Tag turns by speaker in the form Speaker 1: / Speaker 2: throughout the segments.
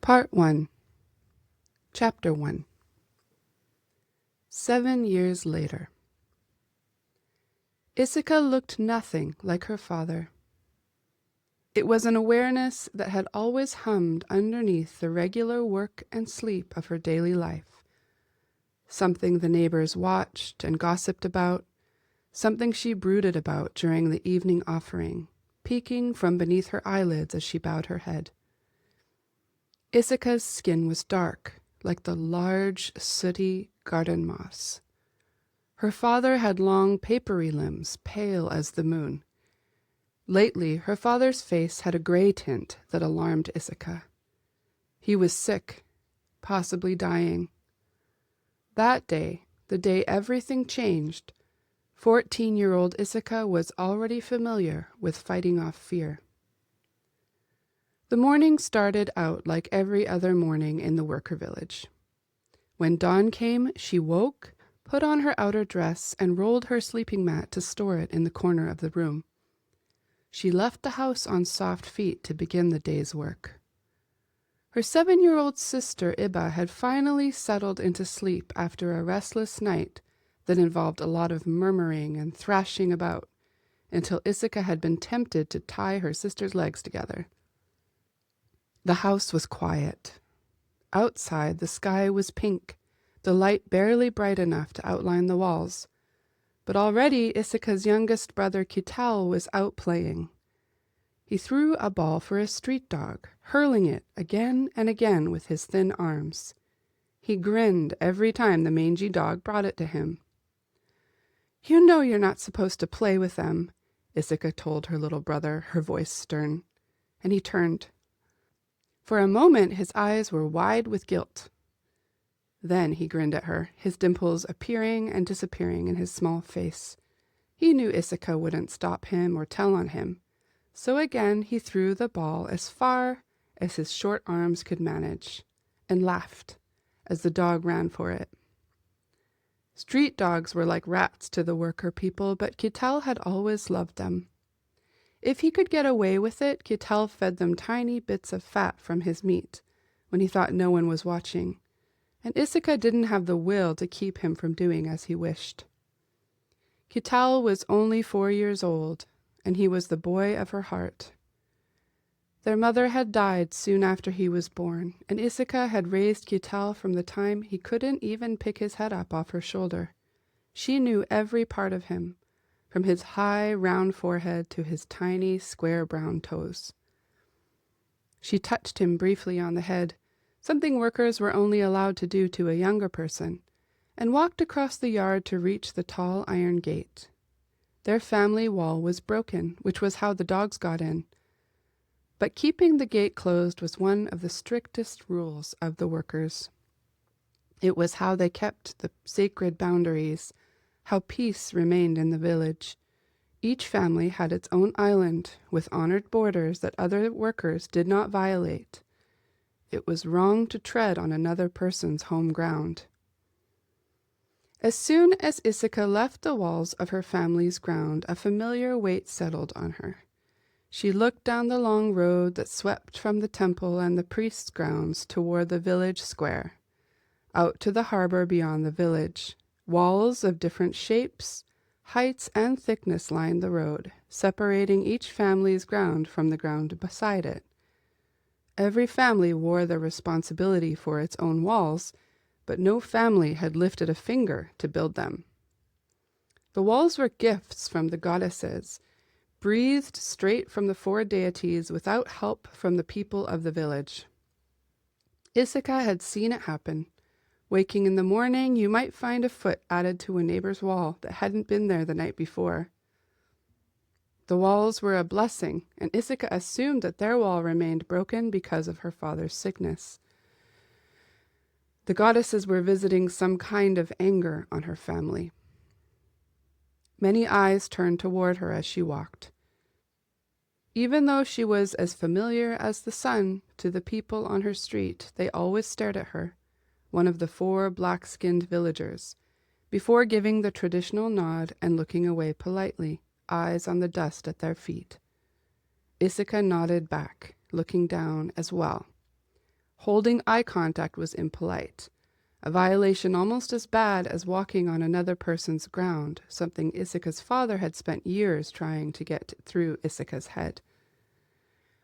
Speaker 1: Part 1. Chapter 1. 7 years later. Isika looked nothing like her father. It was an awareness that had always hummed underneath the regular work and sleep of her daily life. Something the neighbors watched and gossiped about, something she brooded about during the evening offering, peeking from beneath her eyelids as she bowed her head. Isika's skin was dark, like the large, sooty garden moss. Her father had long, papery limbs, pale as the moon. Lately, her father's face had a gray tint that alarmed Isika. He was sick, possibly dying. That day, the day everything changed, 14-year-old Isika was already familiar with fighting off fear. The morning started out like every other morning in the worker village. When dawn came, she woke, put on her outer dress, and rolled her sleeping mat to store it in the corner of the room. She left the house on soft feet to begin the day's work. Her 7-year-old sister Iba had finally settled into sleep after a restless night that involved a lot of murmuring and thrashing about, until Isika had been tempted to tie her sister's legs together. The house was quiet. Outside, the sky was pink, the light barely bright enough to outline the walls. But already Isika's youngest brother Kital was out playing. He threw a ball for a street dog, hurling it again and again with his thin arms. He grinned every time the mangy dog brought it to him. "You know you're not supposed to play with them," Isika told her little brother, her voice stern, and he turned. For a moment his eyes were wide with guilt. Then he grinned at her, his dimples appearing and disappearing in his small face. He knew Isika wouldn't stop him or tell on him, so again he threw the ball as far as his short arms could manage, and laughed as the dog ran for it. Street dogs were like rats to the worker people, but Kital had always loved them. If he could get away with it, Kital fed them tiny bits of fat from his meat when he thought no one was watching, and Isika didn't have the will to keep him from doing as he wished. Kital was only 4 years old, and he was the boy of her heart. Their mother had died soon after he was born, and Isika had raised Kital from the time he couldn't even pick his head up off her shoulder. She knew every part of him, from his high, round forehead to his tiny, square brown toes. She touched him briefly on the head, something workers were only allowed to do to a younger person, and walked across the yard to reach the tall iron gate. Their family wall was broken, which was how the dogs got in. But keeping the gate closed was one of the strictest rules of the workers. It was how they kept the sacred boundaries, how peace remained in the village. Each family had its own island with honored borders that other workers did not violate. It was wrong to tread on another person's home ground. As soon as Isika left the walls of her family's ground, a familiar weight settled on her. She looked down the long road that swept from the temple and the priest's grounds toward the village square, out to the harbor beyond the village. Walls of different shapes, heights, and thickness lined the road, separating each family's ground from the ground beside it. Every family wore the responsibility for its own walls, but no family had lifted a finger to build them. The walls were gifts from the goddesses, breathed straight from the 4 deities without help from the people of the village. Isika had seen it happen. Waking in the morning, you might find a foot added to a neighbor's wall that hadn't been there the night before. The walls were a blessing, and Isika assumed that their wall remained broken because of her father's sickness. The goddesses were visiting some kind of anger on her family. Many eyes turned toward her as she walked. Even though she was as familiar as the sun to the people on her street, they always stared at her, one of the 4 black-skinned villagers, before giving the traditional nod and looking away politely, eyes on the dust at their feet. Isika nodded back, looking down as well. Holding eye contact was impolite, a violation almost as bad as walking on another person's ground, something Isika's father had spent years trying to get through Isika's head.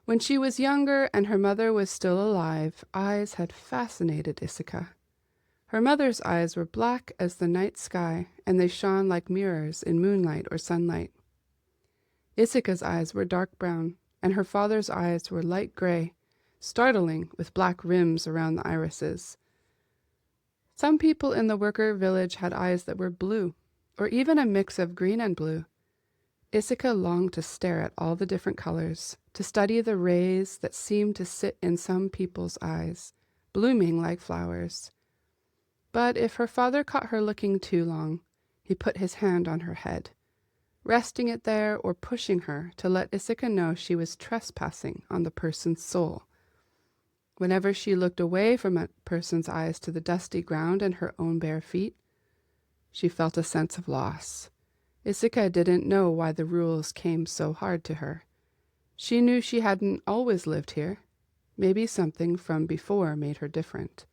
Speaker 1: When she was younger and her mother was still alive, eyes had fascinated Isika. Her mother's eyes were black as the night sky, and they shone like mirrors in moonlight or sunlight. Isika's eyes were dark brown, and her father's eyes were light gray, startling with black rims around the irises. Some people in the worker village had eyes that were blue, or even a mix of green and blue. Isika longed to stare at all the different colors, to study the rays that seemed to sit in some people's eyes, blooming like flowers. But if her father caught her looking too long, he put his hand on her head, resting it there or pushing her to let Isika know she was trespassing on the person's soul. Whenever she looked away from a person's eyes to the dusty ground and her own bare feet, she felt a sense of loss. Isika didn't know why the rules came so hard to her. She knew she hadn't always lived here. Maybe something from before made her different.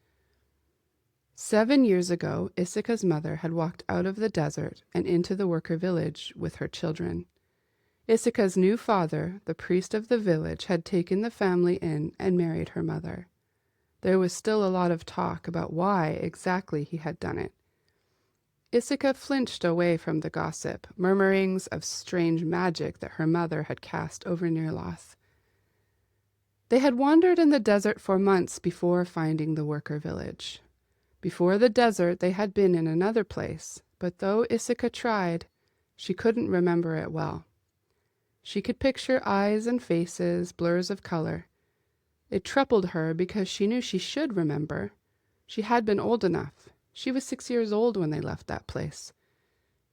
Speaker 1: 7 years ago, Isika's mother had walked out of the desert and into the worker village with her children. Isika's new father, the priest of the village, had taken the family in and married her mother. There was still a lot of talk about why exactly he had done it. Isika flinched away from the gossip, murmurings of strange magic that her mother had cast over Nirloth. They had wandered in the desert for months before finding the worker village. Before the desert, they had been in another place, but though Isika tried, she couldn't remember it well. She could picture eyes and faces, blurs of color. It troubled her because she knew she should remember. She had been old enough. She was 6 years old when they left that place.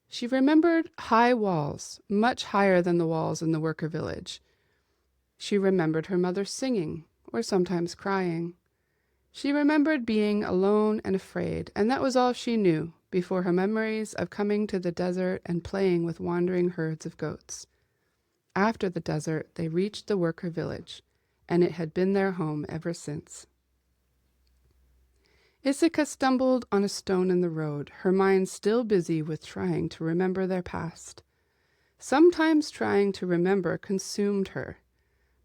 Speaker 1: She remembered high walls, much higher than the walls in the worker village. She remembered her mother singing, or sometimes crying. She remembered being alone and afraid, and that was all she knew before her memories of coming to the desert and playing with wandering herds of goats. After the desert, they reached the worker village, and it had been their home ever since. Isika stumbled on a stone in the road, her mind still busy with trying to remember their past. Sometimes trying to remember consumed her.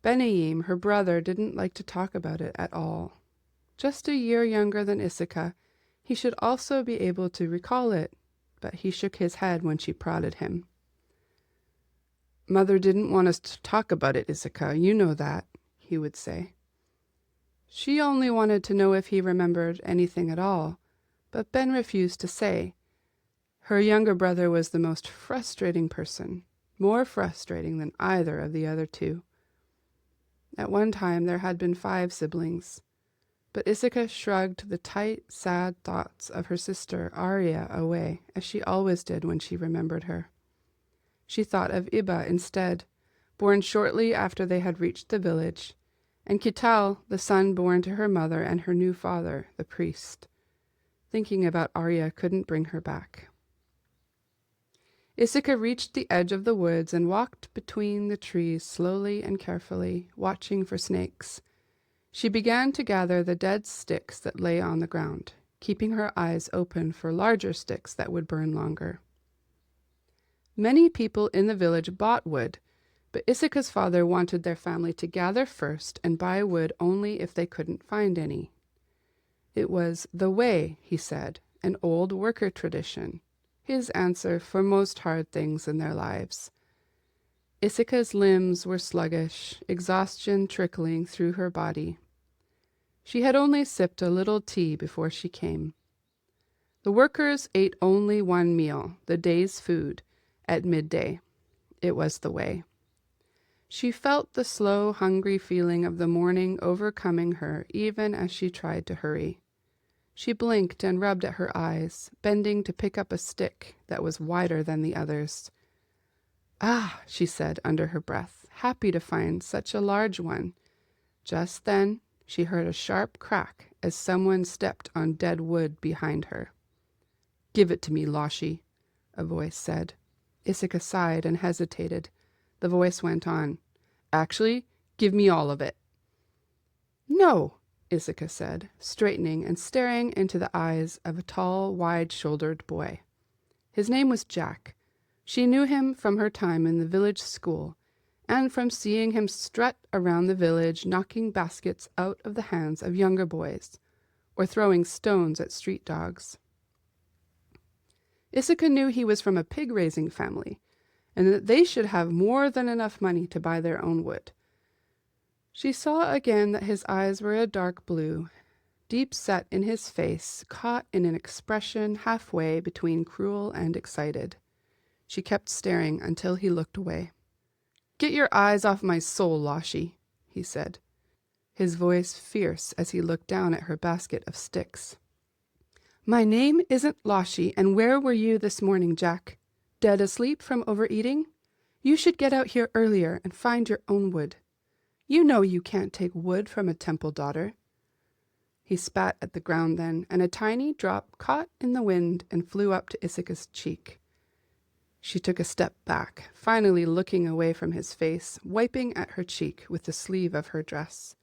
Speaker 1: Benaim, her brother, didn't like to talk about it at all. Just a year younger than Isika, he should also be able to recall it, but he shook his head when she prodded him. "Mother didn't want us to talk about it, Isika, you know that," he would say. She only wanted to know if he remembered anything at all, but Ben refused to say. Her younger brother was the most frustrating person, more frustrating than either of the other two. At one time there had been 5 siblings, but Isika shrugged the tight, sad thoughts of her sister Arya away, as she always did when she remembered her. She thought of Iba instead, born shortly after they had reached the village, and Kital, the son born to her mother and her new father, the priest. Thinking about Arya couldn't bring her back. Isika reached the edge of the woods and walked between the trees slowly and carefully, watching for snakes. She began to gather the dead sticks that lay on the ground, keeping her eyes open for larger sticks that would burn longer. Many people in the village bought wood, but Isika's father wanted their family to gather first and buy wood only if they couldn't find any. It was the way, he said, an old worker tradition, his answer for most hard things in their lives. Isika's limbs were sluggish, exhaustion trickling through her body. She had only sipped a little tea before she came. The workers ate only one meal, the day's food, at midday. It was the way. She felt the slow, hungry feeling of the morning overcoming her even as she tried to hurry. She blinked and rubbed at her eyes, bending to pick up a stick that was wider than the others. "Ah," she said under her breath, happy to find such a large one. Just then she heard a sharp crack as someone stepped on dead wood behind her. "Give it to me, Loshi," a voice said. Isika sighed and hesitated. The voice went on. "Actually, give me all of it." "No, Isika said, straightening and staring into the eyes of a tall, wide-shouldered boy. His name was Jack. She knew him from her time in the village school, and from seeing him strut around the village knocking baskets out of the hands of younger boys, or throwing stones at street dogs. Isika knew he was from a pig-raising family, and that they should have more than enough money to buy their own wood. She saw again that his eyes were a dark blue, deep set in his face, caught in an expression halfway between cruel and excited. She kept staring until he looked away. "Get your eyes off my soul, Loshi," he said, his voice fierce as he looked down at her basket of sticks. "My name isn't Loshi, and where were you this morning, Jack? Dead asleep from overeating? You should get out here earlier and find your own wood. You know you can't take wood from a temple daughter." He spat at the ground then, and a tiny drop caught in the wind and flew up to Isika's cheek. She took a step back, finally looking away from his face, wiping at her cheek with the sleeve of her dress.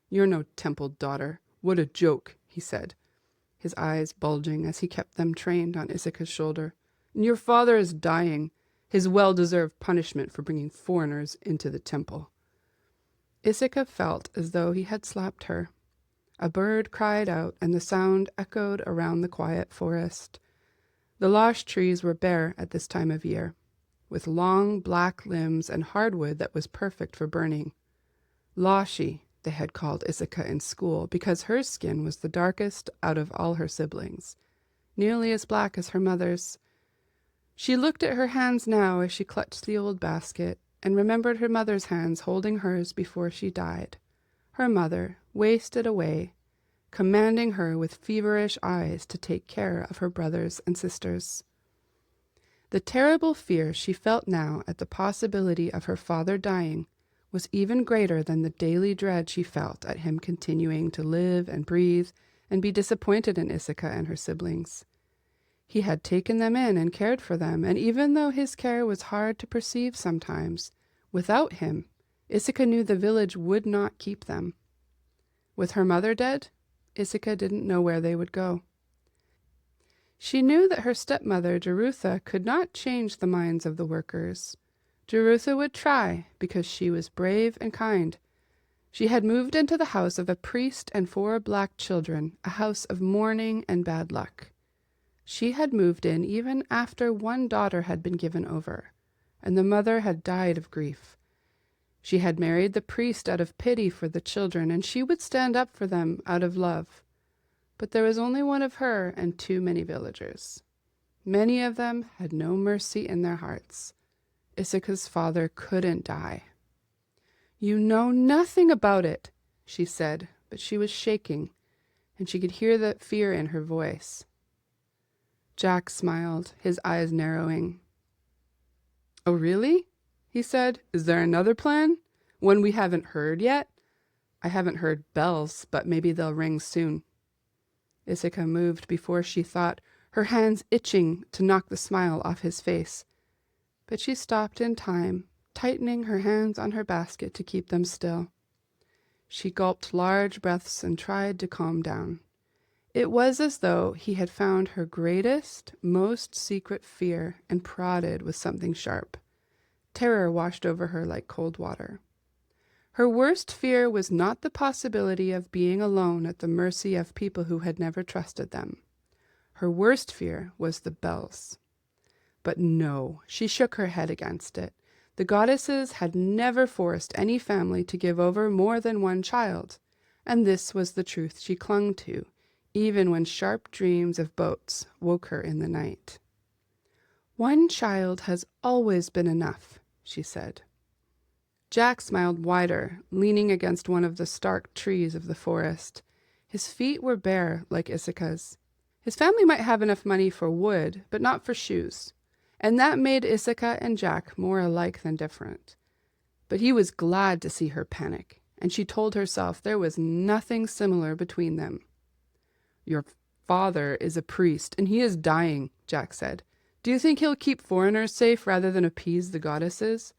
Speaker 1: "You're no temple daughter. What a joke," he said, his eyes bulging as he kept them trained on Isika's shoulder. "And your father is dying, his well-deserved punishment for bringing foreigners into the temple." Isika felt as though he had slapped her. A bird cried out, and the sound echoed around the quiet forest. The lush trees were bare at this time of year, with long black limbs and hardwood that was perfect for burning. Loshi, they had called Isika in school, because her skin was the darkest out of all her siblings, nearly as black as her mother's. She looked at her hands now as she clutched the old basket, and remembered her mother's hands holding hers before she died. Her mother, wasted away, commanding her with feverish eyes to take care of her brothers and sisters. The terrible fear she felt now at the possibility of her father dying was even greater than the daily dread she felt at him continuing to live and breathe and be disappointed in Isika and her siblings. He had taken them in and cared for them, and even though his care was hard to perceive sometimes, without him, Isika knew the village would not keep them. With her mother dead, Isika didn't know where they would go. She knew that her stepmother, Jerutha, could not change the minds of the workers. Jerutha would try, because she was brave and kind. She had moved into the house of a priest and 4 black children, a house of mourning and bad luck. She had moved in even after one daughter had been given over, and the mother had died of grief. She had married the priest out of pity for the children, and she would stand up for them out of love. But there was only one of her and too many villagers. Many of them had no mercy in their hearts. Isika's father couldn't die. "You know nothing about it," she said, but she was shaking, and she could hear the fear in her voice. Jack smiled, his eyes narrowing. "Oh, really?" he said. "Is there another plan? One we haven't heard yet? I haven't heard bells, but maybe they'll ring soon." Isika moved before she thought, her hands itching to knock the smile off his face. But she stopped in time, tightening her hands on her basket to keep them still. She gulped large breaths and tried to calm down. It was as though he had found her greatest, most secret fear and prodded with something sharp. Terror washed over her like cold water. Her worst fear was not the possibility of being alone at the mercy of people who had never trusted them. Her worst fear was the bells. But no, she shook her head against it. The goddesses had never forced any family to give over more than one child, and this was the truth she clung to, even when sharp dreams of boats woke her in the night. "One child has always been enough," she said. Jack smiled wider, leaning against one of the stark trees of the forest. His feet were bare, like Isika's. His family might have enough money for wood, but not for shoes, and that made Isika and Jack more alike than different. But he was glad to see her panic, and she told herself there was nothing similar between them. "Your father is a priest, and he is dying," Jack said. "Do you think he'll keep foreigners safe rather than appease the goddesses?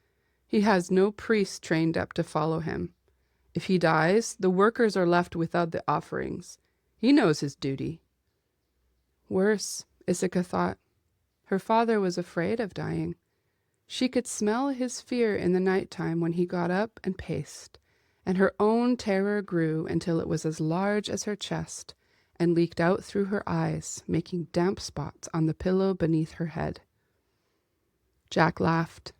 Speaker 1: He has no priests trained up to follow him. If he dies, the workers are left without the offerings. He knows his duty. Worse, Isika thought. Her father was afraid of dying. She could smell his fear in the night-time when he got up and paced, and her own terror grew until it was as large as her chest and leaked out through her eyes, making damp spots on the pillow beneath her head. Jack laughed.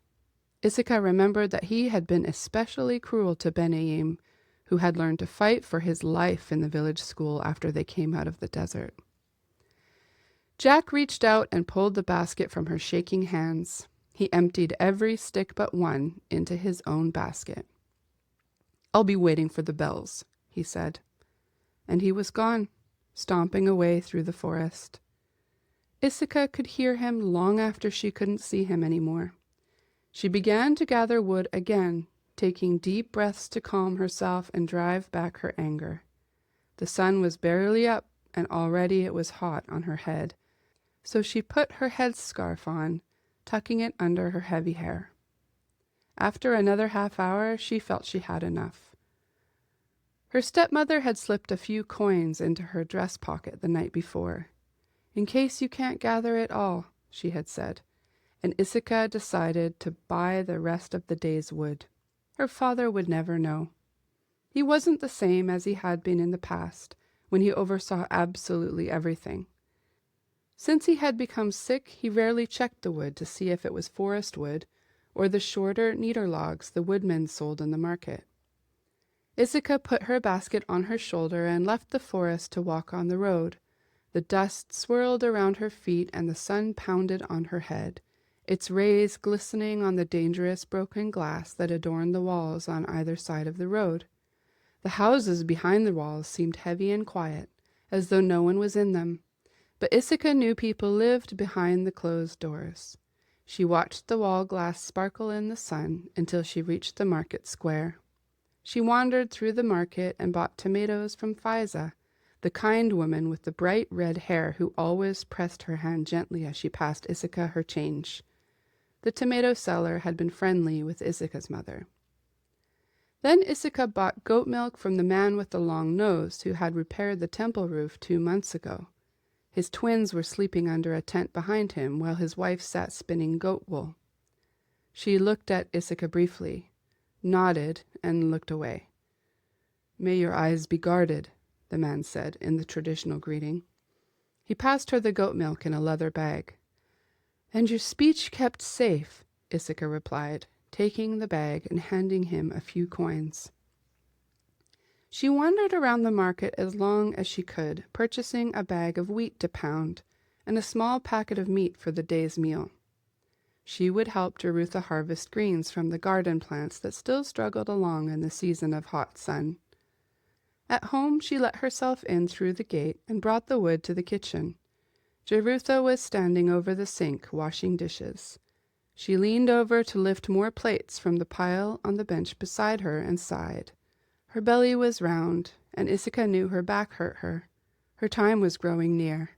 Speaker 1: Isika remembered that he had been especially cruel to Benaim, who had learned to fight for his life in the village school after they came out of the desert. Jack reached out and pulled the basket from her shaking hands. He emptied every stick but one into his own basket. "I'll be waiting for the bells," he said. And he was gone, stomping away through the forest. Isika could hear him long after she couldn't see him anymore. She began to gather wood again, taking deep breaths to calm herself and drive back her anger. The sun was barely up, and already it was hot on her head, so she put her headscarf on, tucking it under her heavy hair. After another half-hour, she felt she had enough. Her stepmother had slipped a few coins into her dress pocket the night before. "In case you can't gather it all," she had said, and Isika decided to buy the rest of the day's wood. Her father would never know. He wasn't the same as he had been in the past, when he oversaw absolutely everything. Since he had become sick, he rarely checked the wood to see if it was forest wood or the shorter, neater logs the woodmen sold in the market. Isika put her basket on her shoulder and left the forest to walk on the road. The dust swirled around her feet and the sun pounded on her head, its rays glistening on the dangerous broken glass that adorned the walls on either side of the road. The houses behind the walls seemed heavy and quiet, as though no one was in them. But Isika knew people lived behind the closed doors. She watched the wall glass sparkle in the sun until she reached the market square. She wandered through the market and bought tomatoes from Faiza, the kind woman with the bright red hair who always pressed her hand gently as she passed Isika her change. The tomato seller had been friendly with Isika's mother. Then Isika bought goat milk from the man with the long nose who had repaired the temple roof 2 months ago. His twins were sleeping under a tent behind him while his wife sat spinning goat wool. She looked at Isika briefly, nodded, and looked away. "May your eyes be guarded," the man said in the traditional greeting. He passed her the goat milk in a leather bag. "And your speech kept safe," Isika replied, taking the bag and handing him a few coins. She wandered around the market as long as she could, purchasing a bag of wheat to pound and a small packet of meat for the day's meal. She would help Jerutha harvest greens from the garden plants that still struggled along in the season of hot sun. At home, she let herself in through the gate and brought the wood to the kitchen. Jerutha was standing over the sink, washing dishes. She leaned over to lift more plates from the pile on the bench beside her and sighed. Her belly was round, and Isika knew her back hurt her. Her time was growing near.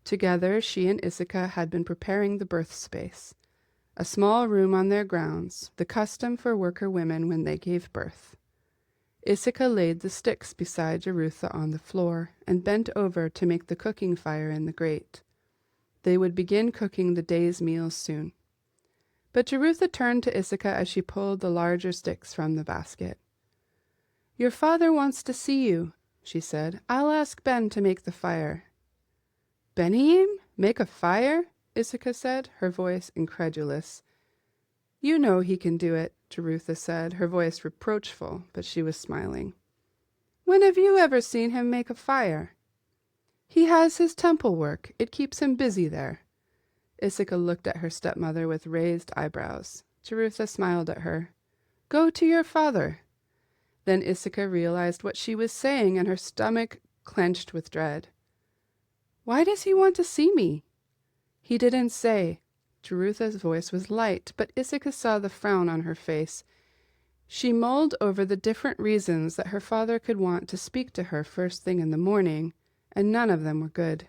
Speaker 1: Together, she and Isika had been preparing the birth space, a small room on their grounds, the custom for worker women when they gave birth. Isika laid the sticks beside Jerutha on the floor and bent over to make the cooking fire in the grate. They would begin cooking the day's meals soon. But Jerutha turned to Isika as she pulled the larger sticks from the basket. "Your father wants to see you," she said. "I'll ask Ben to make the fire." "Benaim? Make a fire?" Isika said, her voice incredulous. "You know he can do it," Jerutha said, her voice reproachful, but she was smiling. "When have you ever seen him make a fire?" "He has his temple work. It keeps him busy there." Isika looked at her stepmother with raised eyebrows. Jerutha smiled at her. "Go to your father." Then Isika realized what she was saying, and her stomach clenched with dread. "Why does he want to see me?" "He didn't say." Jerutha's voice was light, but Isika saw the frown on her face. She mulled over the different reasons that her father could want to speak to her first thing in the morning, and none of them were good.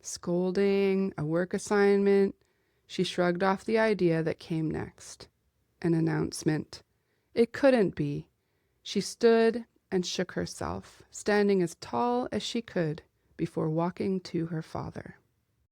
Speaker 1: Scolding, a work assignment. She shrugged off the idea that came next. An announcement. It couldn't be. She stood and shook herself, standing as tall as she could before walking to her father.